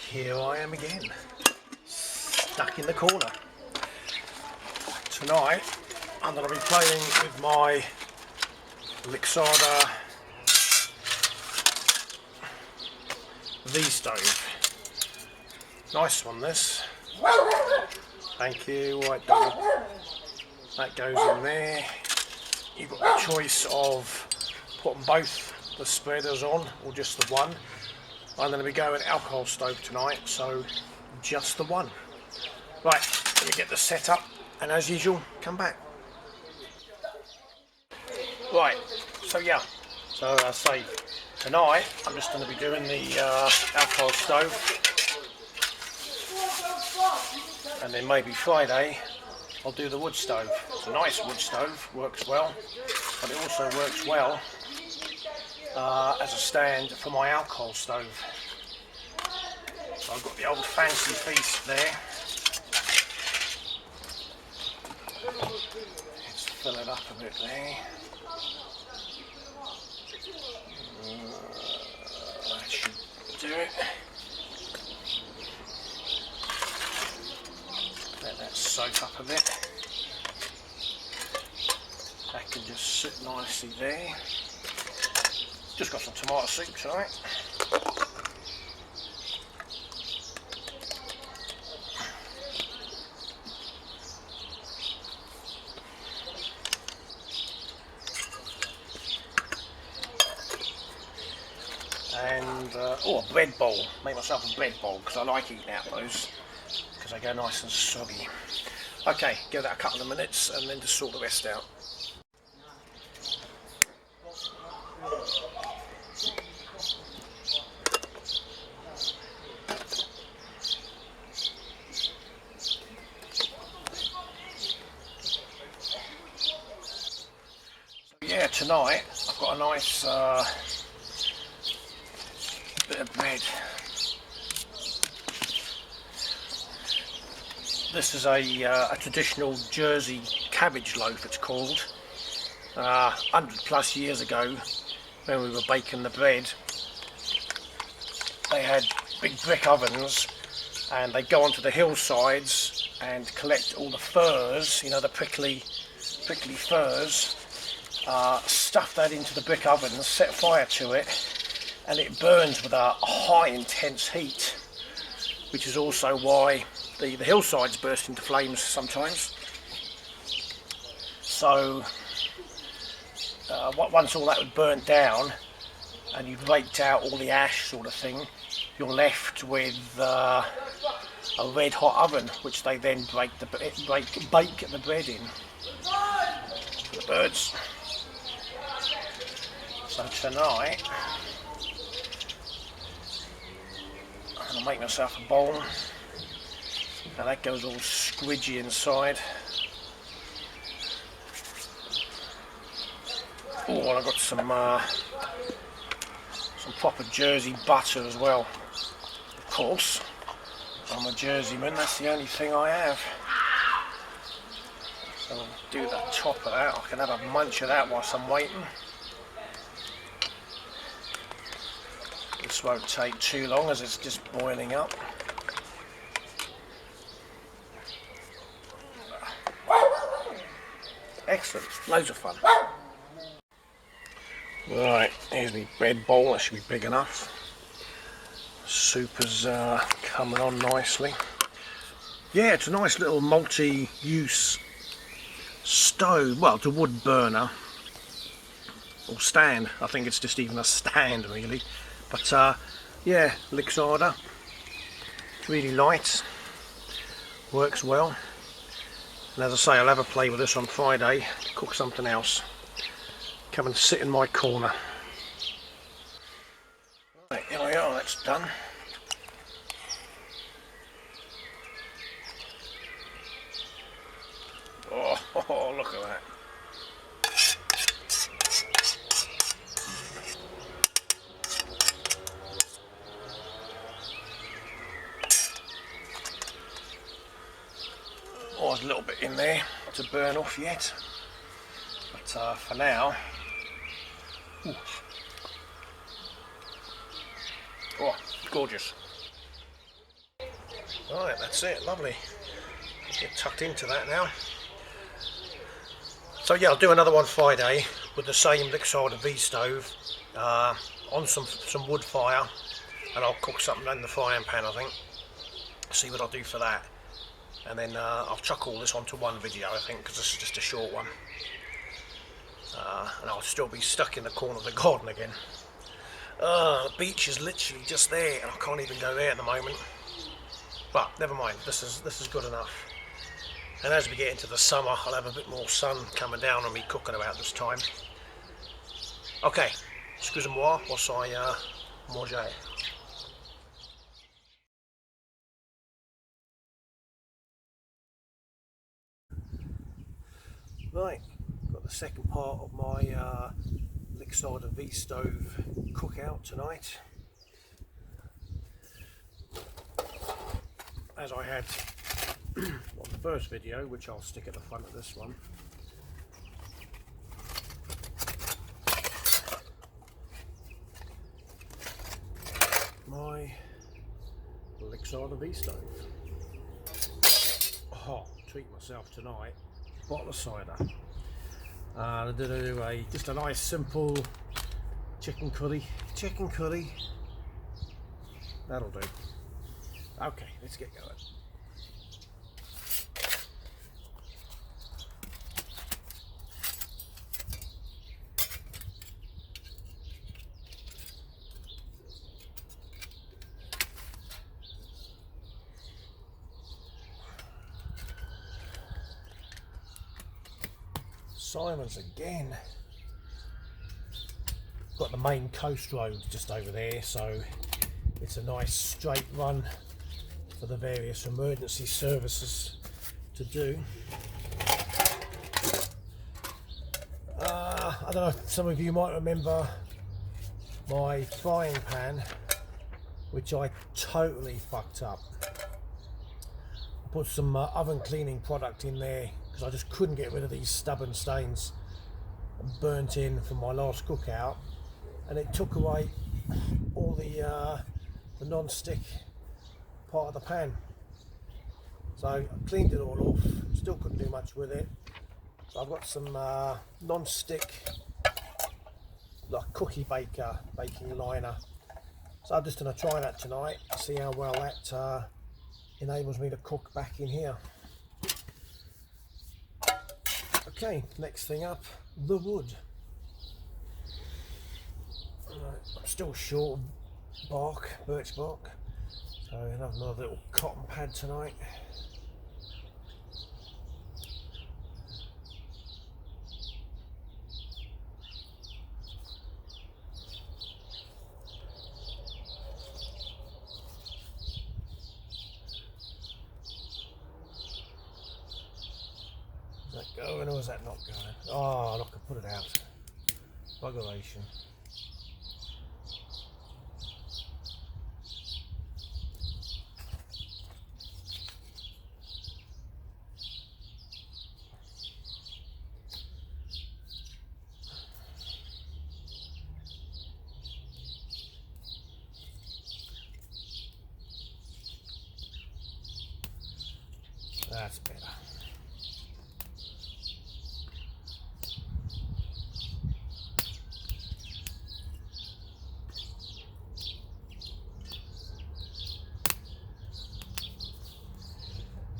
Here I am again, stuck in the corner. Tonight I'm going to be playing with my Lixada V stove. Nice one this. Thank you, white dog. That goes in there. You've got the choice of putting both the spreaders on or just the one. I'm going to be going alcohol stove tonight, so just the one. Right, let me get the set up and as usual, come back. Right, so I say tonight I'm just going to be doing the alcohol stove, and then maybe Friday I'll do the wood stove. It's a nice wood stove, works well, but it also works well as a stand for my alcohol stove. So I've got the old Fancy Feast there. Let's fill it up a bit there. That should do it. Let that soak up a bit. That can just sit nicely there. Just got some tomato soup tonight. And a bread bowl. Make myself a bread bowl because I like eating out those because they go nice and soggy. Okay, give that a couple of minutes and then just sort the rest out. Yeah, tonight I've got a nice bit of bread. This is a traditional Jersey cabbage loaf, it's called. 100 plus years ago, when we were baking the bread, they had big brick ovens and they'd go onto the hillsides and collect all the furze, you know, the prickly furze, stuff that into the brick oven, set fire to it, and it burns with a high intense heat, which is also why the hillsides burst into flames sometimes. So once all that was burnt down and you've raked out all the ash sort of thing, you're left with a red hot oven, which they then bake the bread in. The birds. So tonight I'm going to make myself a bowl. Now that goes all squidgy inside. Oh, and I've got some proper Jersey butter as well. Of course, I'm a Jerseyman, that's the only thing I have. So I'll do that top of that. I can have a munch of that whilst I'm waiting. This won't take too long as it's just boiling up. Excellent, loads of fun. Right, here's my bread bowl, that should be big enough. Soup is coming on nicely. Yeah, it's a nice little multi-use stove. Well, it's a wood burner or stand. I think it's just even a stand really. But yeah, Lixada, really light, works well. And as I say, I'll have a play with this on Friday, cook something else. Come and sit in my corner. Right, here we are, that's done. Oh, look at that. Oh, there's a little bit in there to burn off yet, but for now, ooh. Oh, gorgeous. Right, that's it, lovely. Get tucked into that now. So yeah, I'll do another one Friday with the same Lixada V stove on some wood fire, and I'll cook something in the frying pan, I think. See what I'll do for that, and then I'll chuck all this onto one video, I think, because this is just a short one. And I'll still be stuck in the corner of the garden again. The beach is literally just there, and I can't even go there at the moment. But never mind, this is good enough. And as we get into the summer, I'll have a bit more sun coming down on me cooking about this time. Okay, excusez-moi whilst I mange. Right, got the second part of my Lixada V stove cookout tonight. As I had on the first video, which I'll stick at the front of this one. My Lixada V stove. Oh, treat myself tonight. Bottle of cider. I did just a nice simple chicken curry. That'll do. Okay, let's get going. Simon's again. Got the main coast road just over there, so it's a nice straight run for the various emergency services to do. I don't know if some of you might remember my frying pan, which I totally fucked up. I put some oven cleaning product in there because I just couldn't get rid of these stubborn stains burnt in from my last cookout, and it took away all the non-stick part of the pan. So I cleaned it all off, still couldn't do much with it. So I've got some non-stick like cookie baking liner. So I'm just going to try that tonight, see how well that enables me to cook back in here. Okay, next thing up, the wood. I'm still short of bark, birch bark, so I'll have another little cotton pad tonight. Is that going or is that not going? Oh, look, I put it out. Buggeration. That's better.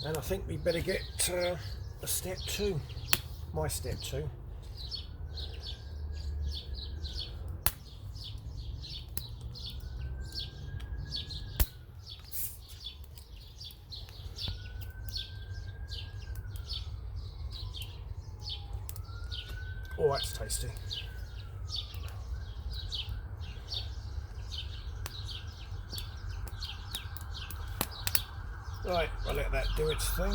And I think we better get a step two, my step two. Oh, that's tasty. Right, I'll let that do its thing.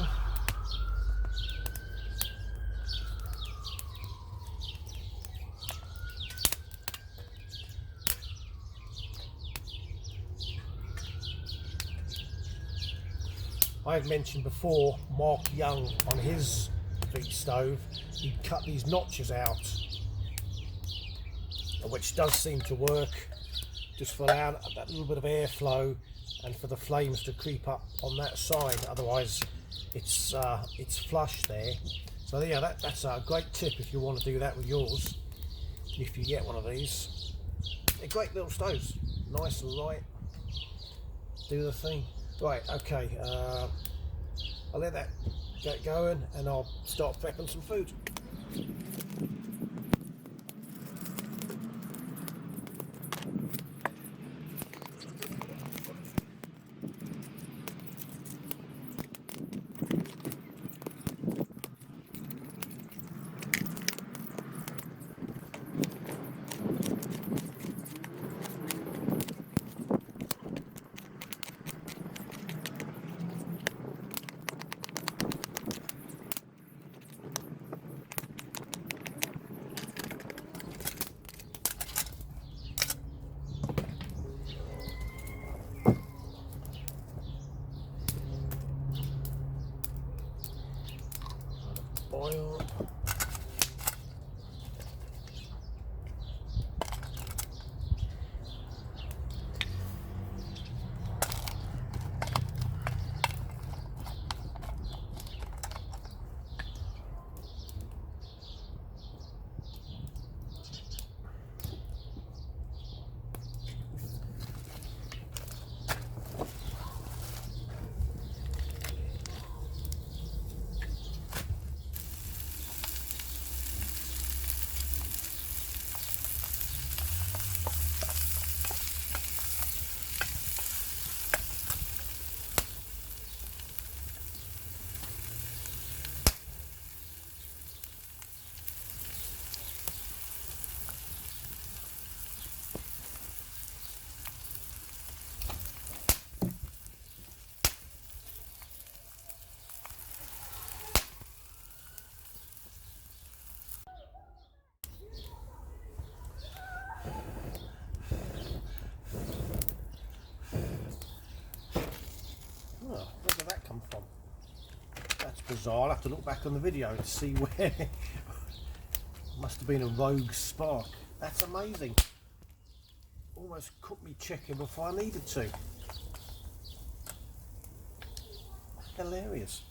I had mentioned before, Mark Young on his V stove, he cut these notches out, which does seem to work. just for allow that little bit of airflow and for the flames to creep up on that side. Otherwise, it's flush there. So yeah, that's a great tip if you want to do that with yours. If you get one of these, they're great little stoves, nice and light. Do the thing. Right, okay. I'll let that get going, and I'll start prepping some food. Oil. Oh, where did that come from? That's bizarre. I'll have to look back on the video to see where. Must have been a rogue spark. That's amazing. Almost cooked me chicken before I needed to. Hilarious.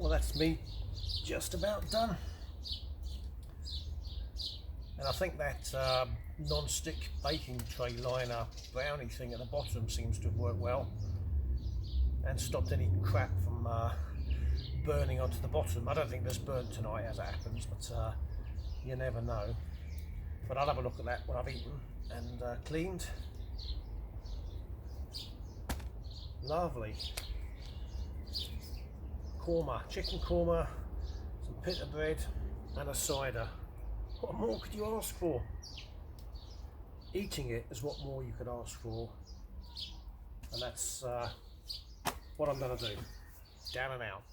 Well, that's me just about done. And I think that non-stick baking tray liner brownie thing at the bottom seems to have worked well and stopped any crap from burning onto the bottom. I don't think this burnt tonight as it happens, but you never know. But I'll have a look at that when I've eaten and cleaned. Lovely. Korma, chicken korma, some pita bread and a cider. What more could you ask for? Eating it is what more you could ask for. And that's what I'm going to do. Down and out.